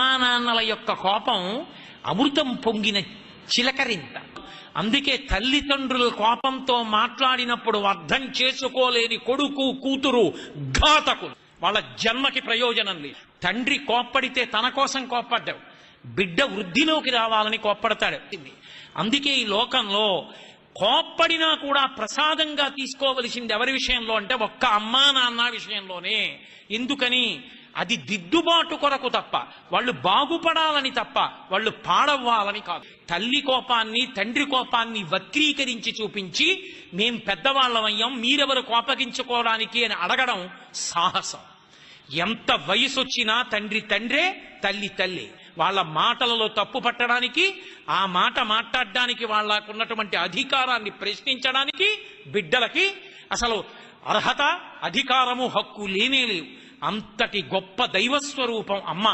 అమ్మా నాన్నల యొక్క కోపం అమృతం పొంగిన చిలకరింత. అందుకే తల్లిదండ్రుల కోపంతో మాట్లాడినప్పుడు అర్థం చేసుకోలేని కొడుకు కూతురు ఘాతకులు, వాళ్ళ జన్మకి ప్రయోజనం లేదు. తండ్రి కోప్పడితే తన కోసం కోప్పడ్డావు, బిడ్డ వృద్ధిలోకి రావాలని కోప్పడతాడు. అందుకే ఈ లోకంలో కోప్పడినా కూడా ప్రసాదంగా తీసుకోవలసింది ఎవరి విషయంలో అంటే ఒక్క అమ్మా నాన్న విషయంలోనే. ఎందుకని? అది దిద్దుబాటు కొరకు తప్ప, వాళ్ళు బాగుపడాలని తప్ప, వాళ్ళు పాడవ్వాలని కాదు. తల్లి కోపాన్ని తండ్రి కోపాన్ని వక్రీకరించి చూపించి మేం పెద్దవాళ్ళమయ్యాం మీరెవరు కోపగించుకోవడానికి అని అడగడం సాహసం. ఎంత వయసు వచ్చినా తండ్రి తండ్రే, తల్లి తల్లి. వాళ్ళ మాటలలో తప్పు పట్టడానికి, ఆ మాట మాట్లాడడానికి, వాళ్ళకున్నటువంటి అధికారాన్ని ప్రశ్నించడానికి బిడ్డలకి అసలు అర్హత, అధికారము, హక్కు లేనే లేవు. అంతటి గొప్ప దైవస్వరూపం అమ్మ.